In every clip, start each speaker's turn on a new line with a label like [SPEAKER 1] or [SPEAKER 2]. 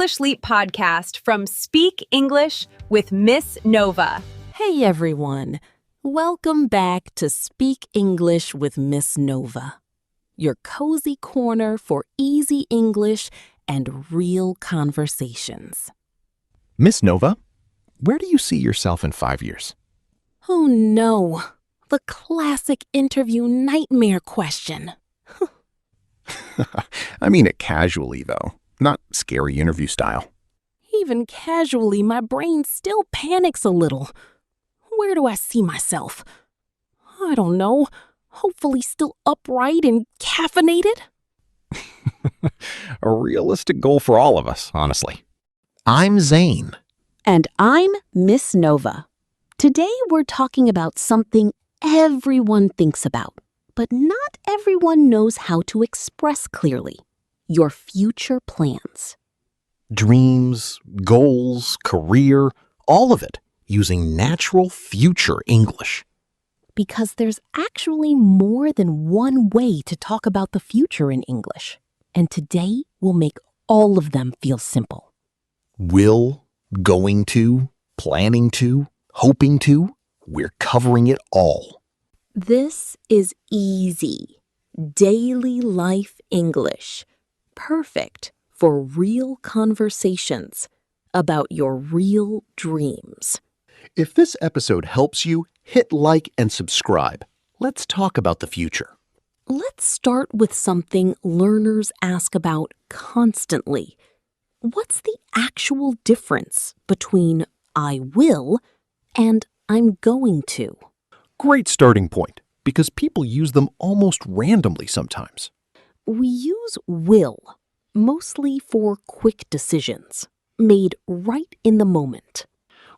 [SPEAKER 1] English Leap podcast from Speak English with Miss Nova.
[SPEAKER 2] Hey everyone, welcome back to Speak English with Miss Nova, your cozy corner for easy English and real conversations.
[SPEAKER 3] Miss Nova, where do you see yourself in 5 years?
[SPEAKER 2] Oh no, the classic interview nightmare question.
[SPEAKER 3] I mean it casually, though, not scary interview style.
[SPEAKER 2] Even casually, my brain still panics a little. Where do I see myself? I don't know. Hopefully still upright and caffeinated?
[SPEAKER 3] A realistic goal for all of us, honestly. I'm Zane.
[SPEAKER 2] And I'm Miss Nova. Today we're talking about something everyone thinks about, but not everyone knows how to express clearly. Your future plans.
[SPEAKER 3] Dreams, goals, career, all of it, using natural future English.
[SPEAKER 2] Because there's actually more than one way to talk about the future in English. And today we'll make all of them feel simple.
[SPEAKER 3] Will, going to, planning to, hoping to, we're covering it all.
[SPEAKER 2] This is easy, daily life English. Perfect for real conversations about your real dreams.
[SPEAKER 3] If this episode helps you, hit like and subscribe. Let's talk about the future.
[SPEAKER 2] Let's start with something learners ask about constantly. What's the actual difference between I will and I'm going to?
[SPEAKER 3] Great starting point, because people use them almost randomly sometimes.
[SPEAKER 2] We use will mostly for quick decisions, made right in the moment.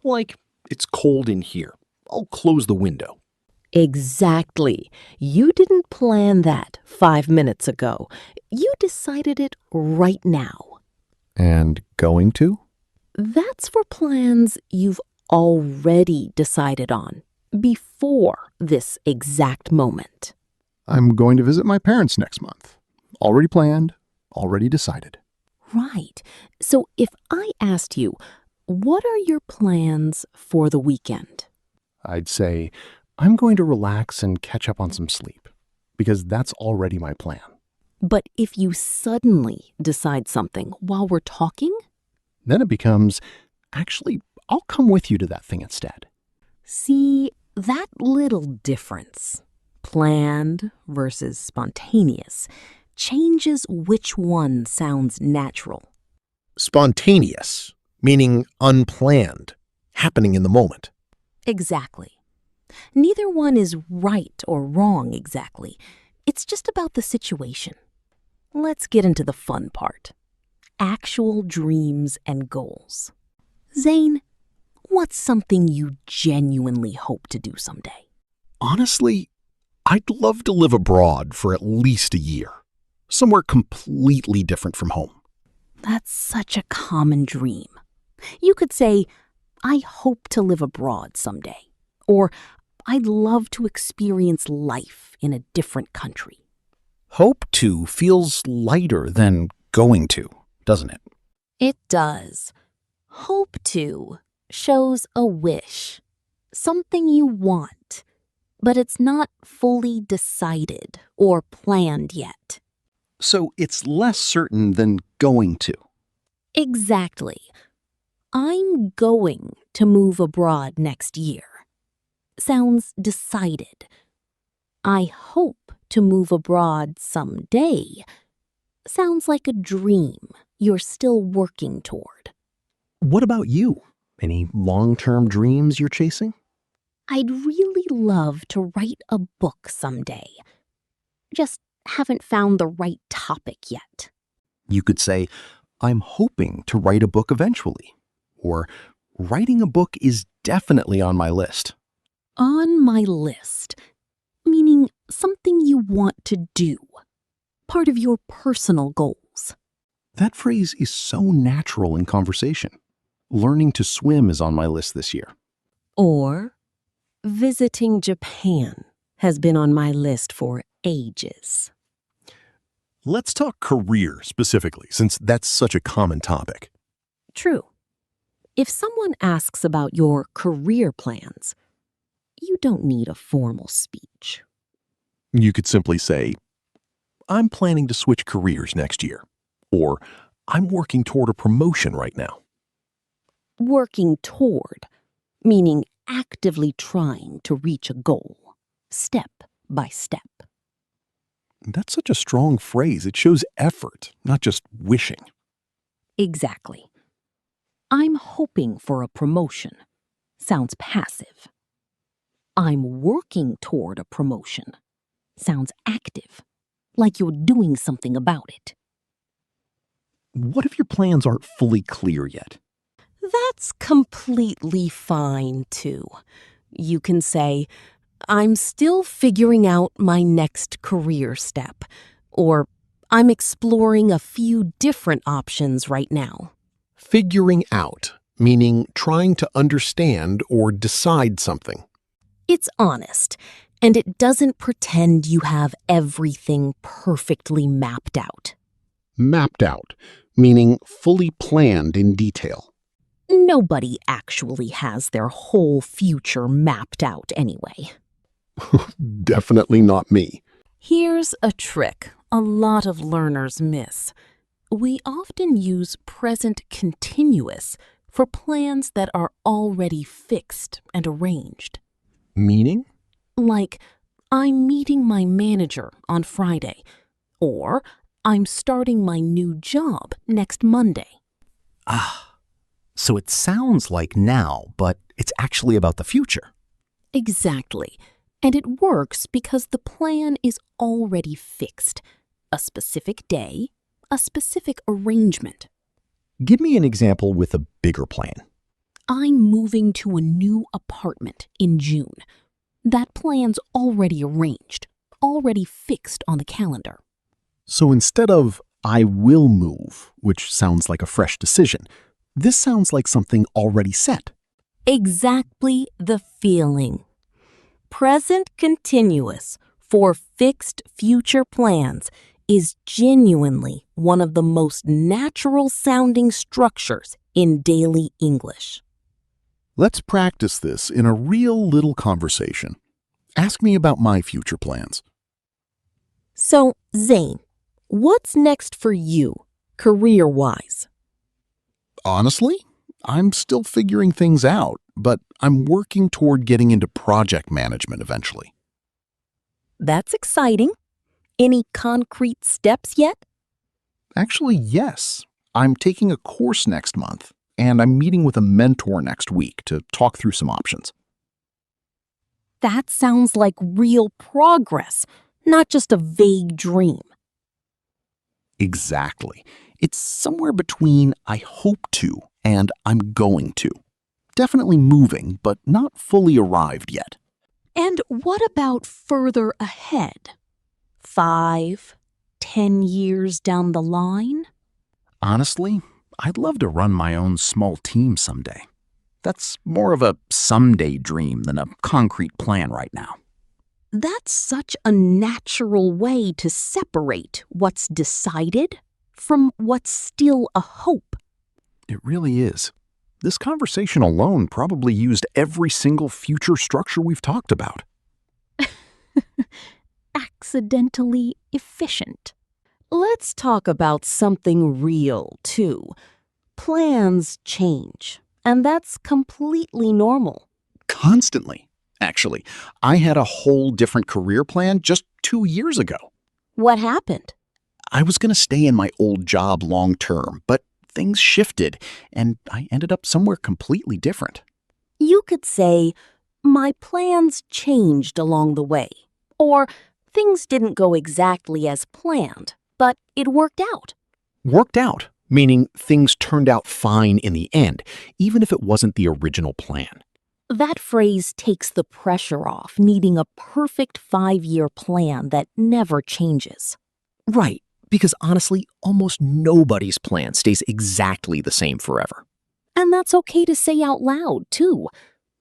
[SPEAKER 3] Like, it's cold in here. I'll close the window.
[SPEAKER 2] Exactly. You didn't plan that 5 minutes ago. You decided it right now.
[SPEAKER 3] And going to?
[SPEAKER 2] That's for plans you've already decided on before this exact moment.
[SPEAKER 3] I'm going to visit my parents next month. Already planned, already decided.
[SPEAKER 2] Right. So if I asked you, what are your plans for the weekend?
[SPEAKER 3] I'd say, I'm going to relax and catch up on some sleep, because that's already my plan.
[SPEAKER 2] But if you suddenly decide something while we're talking?
[SPEAKER 3] Then it becomes, actually, I'll come with you to that thing instead.
[SPEAKER 2] See, that little difference, planned versus spontaneous, changes which one sounds natural.
[SPEAKER 3] Spontaneous, meaning unplanned, happening in the moment.
[SPEAKER 2] Exactly. Neither one is right or wrong exactly. It's just about the situation. Let's get into the fun part. Actual dreams and goals. Zane, what's something you genuinely hope to do someday?
[SPEAKER 3] Honestly, I'd love to live abroad for at least a year. Somewhere completely different from home.
[SPEAKER 2] That's such a common dream. You could say, I hope to live abroad someday. Or, I'd love to experience life in a different country.
[SPEAKER 3] Hope to feels lighter than going to, doesn't it?
[SPEAKER 2] It does. Hope to shows a wish, something you want, but it's not fully decided or planned yet.
[SPEAKER 3] So it's less certain than going to.
[SPEAKER 2] Exactly. I'm going to move abroad next year. Sounds decided. I hope to move abroad someday. Sounds like a dream you're still working toward.
[SPEAKER 3] What about you? Any long-term dreams you're chasing?
[SPEAKER 2] I'd really love to write a book someday. Just haven't found the right topic yet.
[SPEAKER 3] You could say, I'm hoping to write a book eventually. Or, writing a book is definitely on my list.
[SPEAKER 2] On my list, meaning something you want to do, part of your personal goals.
[SPEAKER 3] That phrase is so natural in conversation. Learning to swim is on my list this year.
[SPEAKER 2] Or, visiting Japan has been on my list for ages.
[SPEAKER 4] Let's talk career specifically, since that's such a common topic.
[SPEAKER 2] True. If someone asks about your career plans, you don't need a formal speech.
[SPEAKER 3] You could simply say, I'm planning to switch careers next year, or I'm working toward a promotion right now.
[SPEAKER 2] Working toward, meaning actively trying to reach a goal, step by step.
[SPEAKER 3] That's such a strong phrase. It shows effort, not just wishing.
[SPEAKER 2] Exactly. I'm hoping for a promotion. Sounds passive. I'm working toward a promotion. Sounds active, like you're doing something about it.
[SPEAKER 3] What if your plans aren't fully clear yet?
[SPEAKER 2] That's completely fine, too. You can say, I'm still figuring out my next career step, or I'm exploring a few different options right now.
[SPEAKER 3] Figuring out, meaning trying to understand or decide something.
[SPEAKER 2] It's honest, and it doesn't pretend you have everything perfectly mapped out.
[SPEAKER 3] Mapped out, meaning fully planned in detail.
[SPEAKER 2] Nobody actually has their whole future mapped out anyway.
[SPEAKER 3] Definitely not me.
[SPEAKER 2] Here's a trick a lot of learners miss. We often use present continuous for plans that are already fixed and arranged.
[SPEAKER 3] Meaning?
[SPEAKER 2] Like, I'm meeting my manager on Friday, or I'm starting my new job next Monday.
[SPEAKER 4] So it sounds like now, but it's actually about the future.
[SPEAKER 2] Exactly. And it works because the plan is already fixed. A specific day, a specific arrangement.
[SPEAKER 4] Give me an example with a bigger plan.
[SPEAKER 2] I'm moving to a new apartment in June. That plan's already arranged, already fixed on the calendar.
[SPEAKER 3] So instead of I will move, which sounds like a fresh decision, this sounds like something already set.
[SPEAKER 2] Exactly the feeling. Present continuous for fixed future plans is genuinely one of the most natural sounding structures in daily English.
[SPEAKER 3] Let's practice this in a real little conversation. Ask me about my future plans.
[SPEAKER 2] So, Zane, what's next for you, career-wise?
[SPEAKER 3] Honestly, I'm still figuring things out, but I'm working toward getting into project management eventually.
[SPEAKER 2] That's exciting. Any concrete steps yet?
[SPEAKER 3] Actually, yes. I'm taking a course next month, and I'm meeting with a mentor next week to talk through some options.
[SPEAKER 2] That sounds like real progress, not just a vague dream.
[SPEAKER 3] Exactly. It's somewhere between I hope to and I'm going to. Definitely moving, but not fully arrived yet.
[SPEAKER 2] And what about further ahead? 5, 10 years down the line?
[SPEAKER 4] Honestly, I'd love to run my own small team someday. That's more of a someday dream than a concrete plan right now.
[SPEAKER 2] That's such a natural way to separate what's decided from what's still a hope.
[SPEAKER 3] It really is. This conversation alone probably used every single future structure we've talked about.
[SPEAKER 2] Accidentally efficient. Let's talk about something real, too. Plans change, and that's completely normal.
[SPEAKER 3] Constantly, actually. I had a whole different career plan just 2 years ago.
[SPEAKER 2] What happened?
[SPEAKER 3] I was going to stay in my old job long term, but things shifted, and I ended up somewhere completely different.
[SPEAKER 2] You could say, my plans changed along the way, or things didn't go exactly as planned, but it worked out.
[SPEAKER 3] Worked out, meaning things turned out fine in the end, even if it wasn't the original plan.
[SPEAKER 2] That phrase takes the pressure off needing a perfect 5-year plan that never changes.
[SPEAKER 4] Right, because honestly, almost nobody's plan stays exactly the same forever.
[SPEAKER 2] And that's okay to say out loud, too.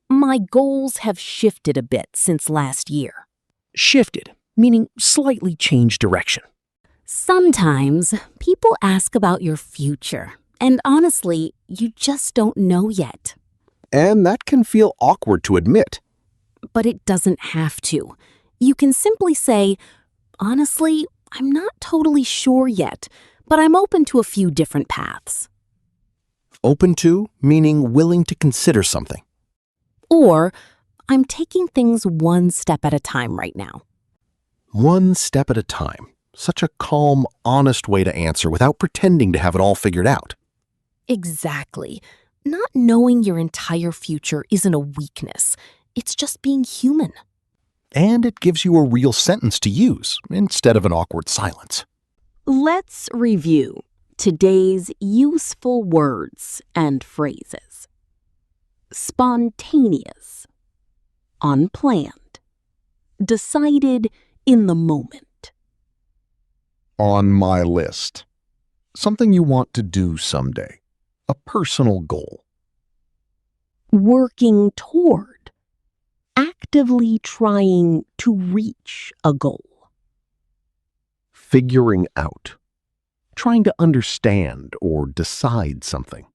[SPEAKER 2] My goals have shifted a bit since last year.
[SPEAKER 4] Shifted, meaning slightly changed direction.
[SPEAKER 2] Sometimes people ask about your future, And honestly, you just don't know yet.
[SPEAKER 3] And that can feel awkward to admit.
[SPEAKER 2] But it doesn't have to. You can simply say, honestly, I'm not totally sure yet, but I'm open to a few different paths.
[SPEAKER 3] Open to, meaning willing to consider something.
[SPEAKER 2] Or, I'm taking things one step at a time right now.
[SPEAKER 3] One step at a time. Such a calm, honest way to answer without pretending to have it all figured out.
[SPEAKER 2] Exactly. Not knowing your entire future isn't a weakness. It's just being human.
[SPEAKER 3] And it gives you a real sentence to use instead of an awkward silence.
[SPEAKER 2] Let's review today's useful words and phrases. Spontaneous, unplanned, decided in the moment.
[SPEAKER 3] On my list. Something you want to do someday. A personal goal.
[SPEAKER 2] Working toward, actively trying to reach a goal.
[SPEAKER 3] Figuring out. Trying to understand or decide something.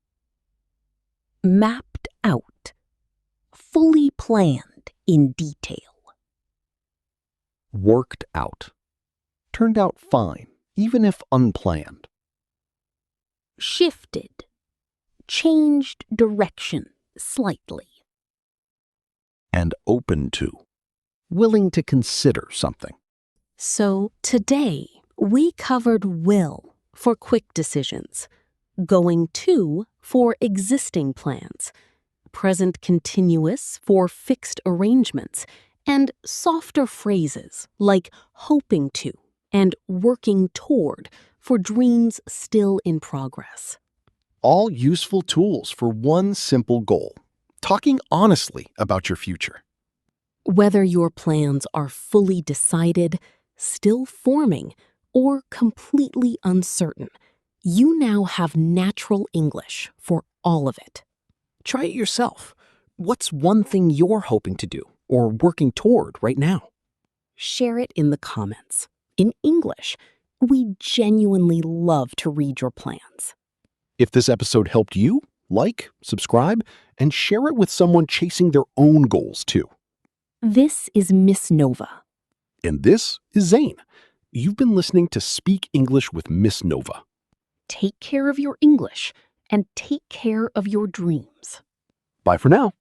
[SPEAKER 2] Mapped out, fully planned in detail.
[SPEAKER 3] Worked out. Turned out fine, even if unplanned.
[SPEAKER 2] Shifted, changed direction slightly.
[SPEAKER 3] And open to. Willing to consider something.
[SPEAKER 2] So today, we covered will for quick decisions, going to for existing plans, present continuous for fixed arrangements, and softer phrases like hoping to and working toward for dreams still in progress.
[SPEAKER 3] All useful tools for one simple goal. Talking honestly about your future.
[SPEAKER 2] Whether your plans are fully decided, still forming, or completely uncertain, you now have natural English for all of it.
[SPEAKER 5] Try it yourself. What's one thing you're hoping to do or working toward right now?
[SPEAKER 2] Share it in the comments. In English, we genuinely love to read your plans.
[SPEAKER 3] If this episode helped you, like, subscribe, and share it with someone chasing their own goals too.
[SPEAKER 2] This is Miss Nova.
[SPEAKER 3] And this is Zane. You've been listening to Speak English with Miss Nova.
[SPEAKER 2] Take care of your English and take care of your dreams.
[SPEAKER 3] Bye for now.